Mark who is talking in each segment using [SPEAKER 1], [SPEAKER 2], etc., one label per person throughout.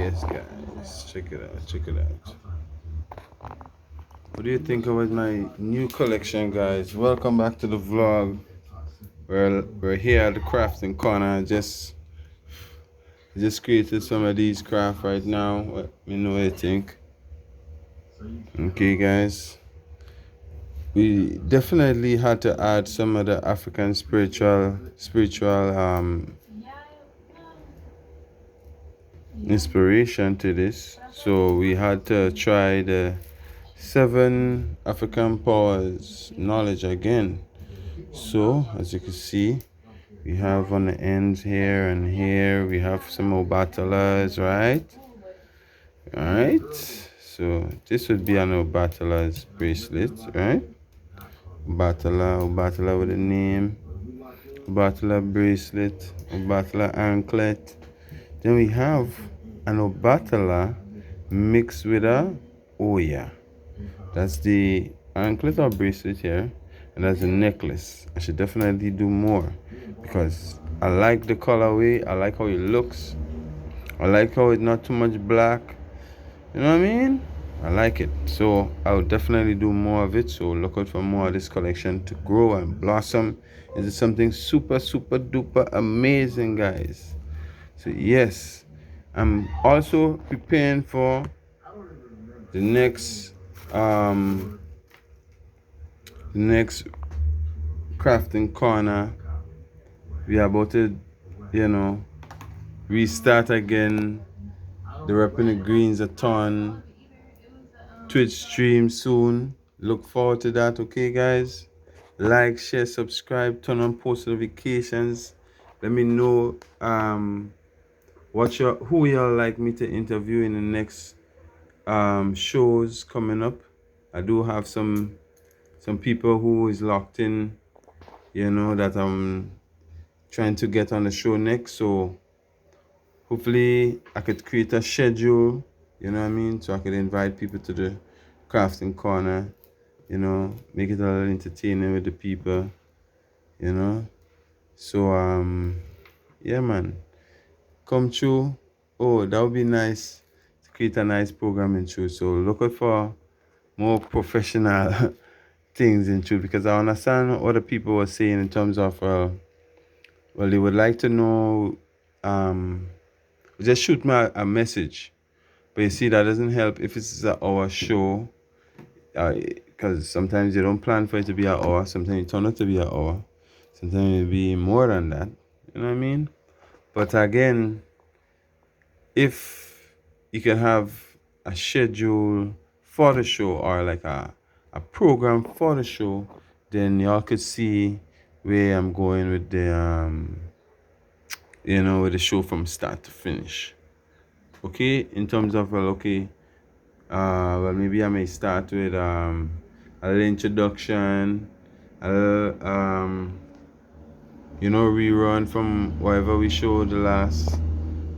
[SPEAKER 1] Yes, guys, check it out. Check it out. What do you think about my new collection, guys? Welcome back to the vlog. We're here at the crafting corner. Just created some of these craft right now. Let me know what you think. Okay, guys. We definitely had to add some of the African spiritual inspiration to this. So we had to try the 7 African powers knowledge again. So as you can see, we have on the ends here and here we have some Obatalas, right? Alright. So this would be an Obatala's bracelet, right? Obatala with a name, Obatala bracelet, Obatala anklet. Then we have an Obatala mixed with a Oya. That's the anklet or bracelet here, and that's the necklace. I should definitely do more because I like the colorway, I like how it looks, I like how it's not too much black. You know what I mean? I like it. So I'll definitely do more of it. So look out for more of this collection to grow and blossom into something super duper amazing, guys. So yes, I'm also preparing for the next crafting corner. We are about to, restart again. The Repping the Greens a ton Twitch stream soon. Look forward to that. Okay, guys, like, share, subscribe, turn on post notifications. Let me know who y'all like me to interview in the next shows coming up. I do have some people who is locked in, that I'm trying to get on the show next. So hopefully I could create a schedule, you know what I mean, so I could invite people to the crafting corner, make it a little entertaining with the people, So yeah, man, come through. Oh, that would be nice to create a nice programming through. So look out for more professional things in truth, because I understand what the people were saying in terms of they would like to know, just shoot me a message. But you see, that doesn't help if it's an hour show, because sometimes you don't plan for it to be an hour, sometimes it turn out to be an hour, sometimes it'll be more than that, you know what I mean? But again, if you can have a schedule for the show, or like a program for the show, then y'all could see where I'm going with the with the show from start to finish. Okay, in terms of maybe I may start with a little introduction, a little rerun from whatever we showed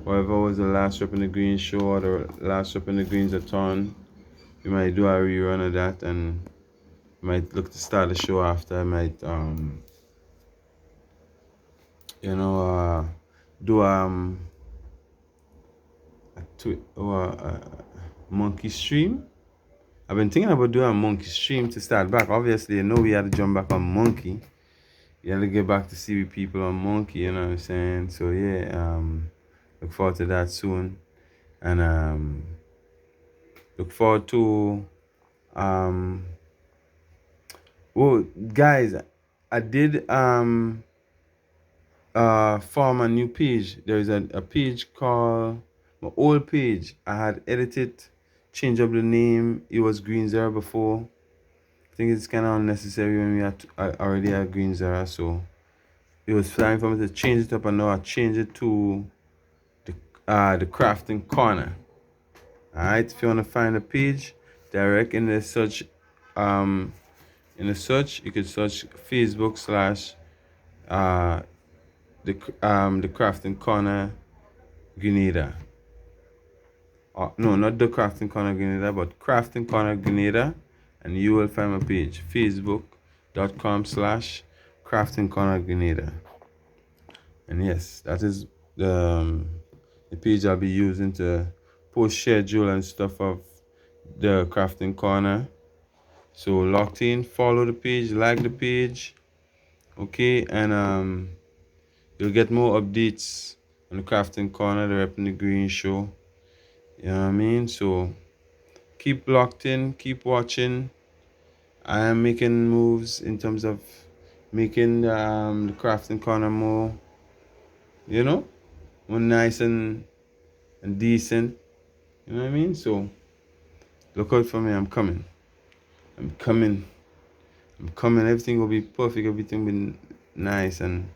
[SPEAKER 1] whatever was the last Rep in the Green show, or the last Rep in the Greens a ton. We might do a rerun of that, and might look to start the show after. I might do a monkey stream. I've been thinking about doing a monkey stream to start back. Obviously, we had to jump back on monkey. You had to get back to see people on monkey, you know what I'm saying? So yeah, look forward to that soon. And look forward to well, guys, I did form a new page. There is a page called my old page. I had edited, changed up the name. It was Green Zara before. I think it's kind of unnecessary when we already have Green Zara, so it was time for me to change it up, and now I changed it to the crafting corner. Alright, if you want to find the page, direct in the search, you could search Facebook / the crafting corner Grenada. No, not the crafting corner Grenada, but crafting corner Grenada, and you will find my page, facebook.com / crafting corner Grenada. And yes, that is the page I'll be using to post schedule and stuff of the crafting corner. So locked in, follow the page, like the page, okay, and you'll get more updates on the crafting corner, the Rep in the Green show. You know what I mean? So keep locked in, keep watching. I am making moves in terms of making the crafting corner more, you know, more nice and decent. You know what I mean? So look out for me. I'm coming. I'm coming. I'm coming. Everything will be perfect. Everything will be nice and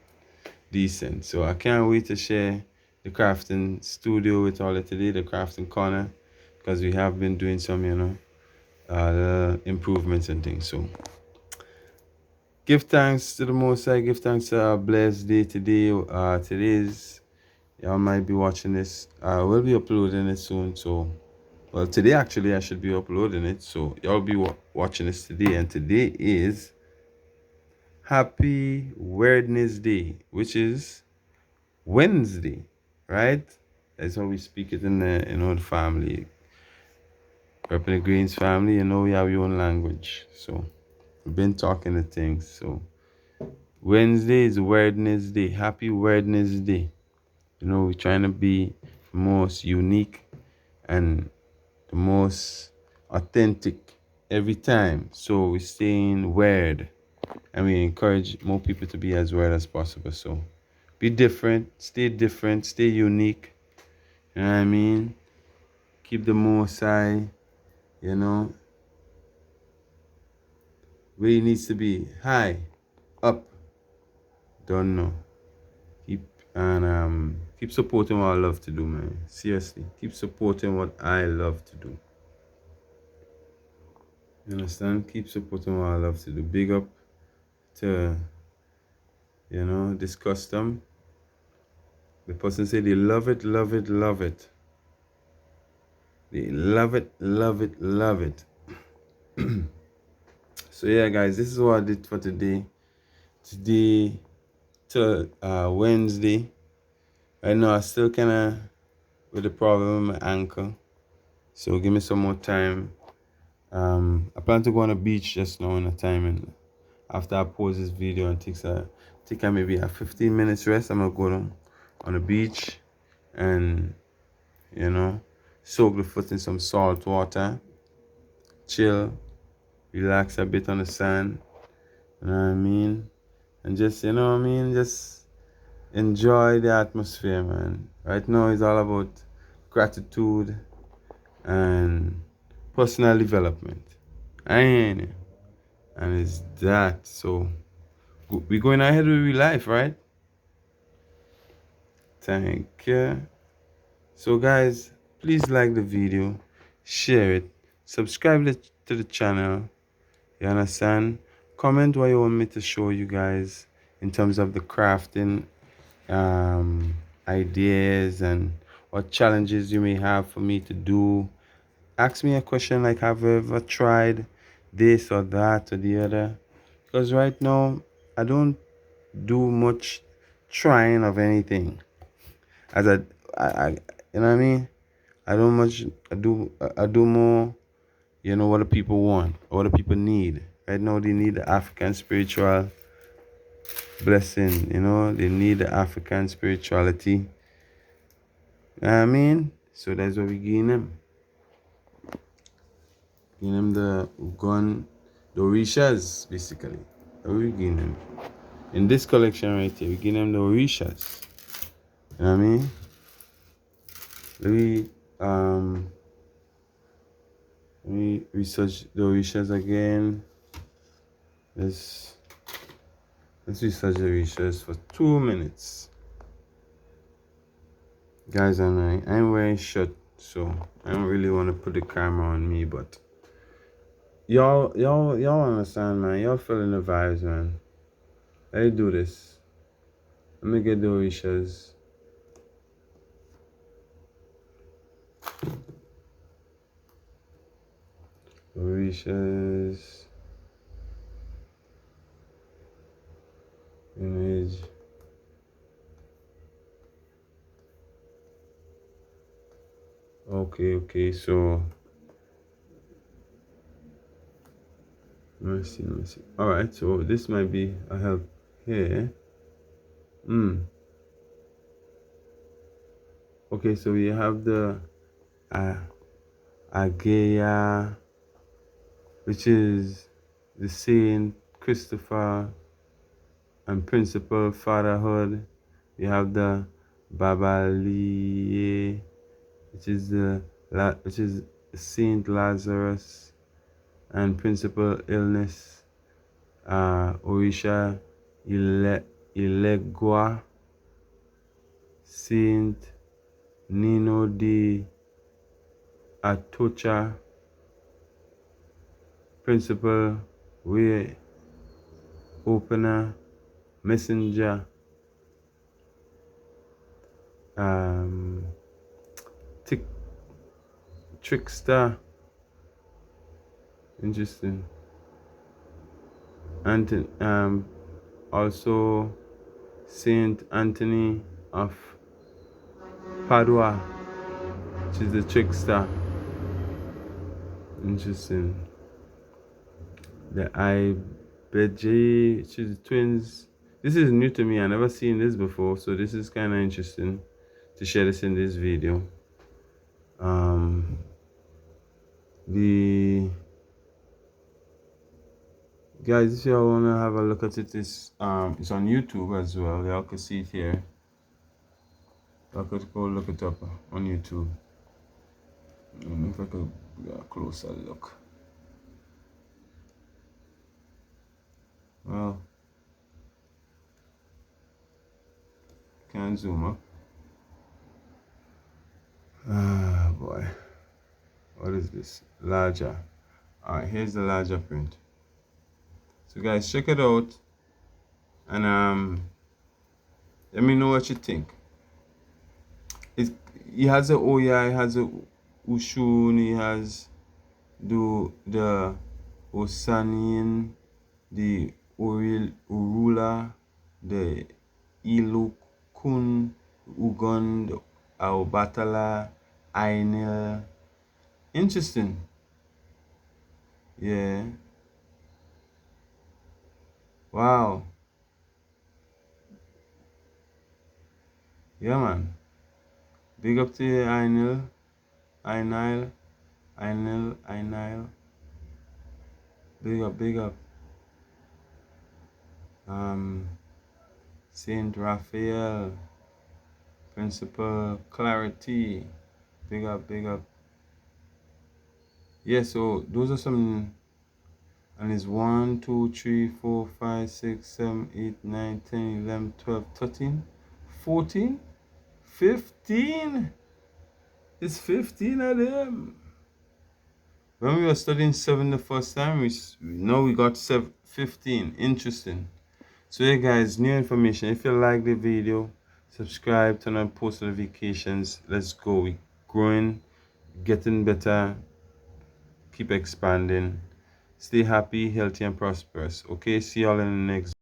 [SPEAKER 1] decent. So I can't wait to share the crafting studio with all of today, the crafting corner, because we have been doing some, improvements and things. So give thanks to the Most High. Give thanks to our blessed day today. Today's, y'all might be watching this. We'll be uploading it soon. So, well, today actually I should be uploading it. So y'all be watching this today. And today is Happy Wednesday, which is Wednesday, right? That's how we speak it in the family. Up in the Greens family, we have your own language. So we've been talking the things. So Wednesday is Wednesday. Happy Wednesday. We're trying to be the most unique and the most authentic every time. So we're staying weird and we encourage more people to be as weird as possible. So be different, stay unique. You know what I mean? Keep the most high, where it needs to be. High, up, don't know. Keep supporting what I love to do, man. Seriously, keep supporting what I love to do. You understand? Keep supporting what I love to do. Big up to this custom. The person said they love it, love it, love it. They love it, love it, love it. So yeah, guys, this is what I did for today. Today to Wednesday. Right now I still kinda with the problem with my ankle. So give me some more time. I plan to go on the beach just now in a time, and after I pause this video and take maybe a 15 minutes rest, I'm gonna go down on the beach and soak the foot in some salt water, chill, relax a bit on the sand, you know what I mean? And just just enjoy the atmosphere, man. Right now it's all about gratitude and personal development. And it's that. So we're going ahead with your life, right? Thank you. So guys, please like the video, share it, subscribe to the channel. You understand? Comment what you want me to show you guys in terms of the crafting ideas and what challenges you may have for me to do. Ask me a question like, have you ever tried this or that or the other? Because right now I don't do much trying of anything. As I you know what I mean? I don't much. I do more. What the people want, or what the people need. Right now, they need the African spiritual blessing. They need the African spirituality. You know what I mean? So that's what we give them. Give them the gun, the orishas, basically. What we give them. In this collection right here, we give them the orishas. You know what I mean? Let me research the orishas again. Let's research the orishas for 2 minutes. Guys, I'm wearing shirt, so I don't really want to put the camera on me, but y'all understand, man. Y'all feeling the vibes, man. Let's do this. Let me get the orishas. Orishas. Image. Okay, so let me see. All right, so this might be a help here. Okay, so we have the uh, Agea, which is the Saint Christopher and Principal Fatherhood. We have the Babalie, which is Saint Lazarus and Principal Illness. Orisha Ilegua, Saint Nino de Atocha, Principal Way Opener, Messenger, um, tick, Trickster, interesting, and also Saint Anthony of Padua, which is the Trickster, interesting. The IBJ, which is twins. This is new to me. I never seen this before, so this is kind of interesting to share this in this video. The guys, if y'all wanna have a look at it, it's on YouTube as well. Y'all can see it here. Y'all could go look it up on YouTube. If I could get a closer look. Well, can't zoom up. Ah boy, what is this? Larger. Alright, here's the larger print. So guys, check it out, and let me know what you think. He has a Oya, he has a Ushun, he has the Osanian, the Urula, the Ilukun, Ugon, the Aobatala, Ainil. Interesting. Yeah. Wow. Yeah, man. Big up to you, Ainil. Ainil. Big up. Saint Raphael, Principal Clarity. Big up. Yeah, so those are some, and it's 1, 2, 3, 4, 5, 6, 7, 8, 9, 10, 11, 12, 13, 14, 15. It's 15 of them. When we were studying 7 the first time, we got 15. Interesting. So yeah guys, new information. If you like the video, subscribe, turn on post notifications. Let's go. We growing, getting better, keep expanding. Stay happy, healthy, and prosperous. Okay, see y'all in the next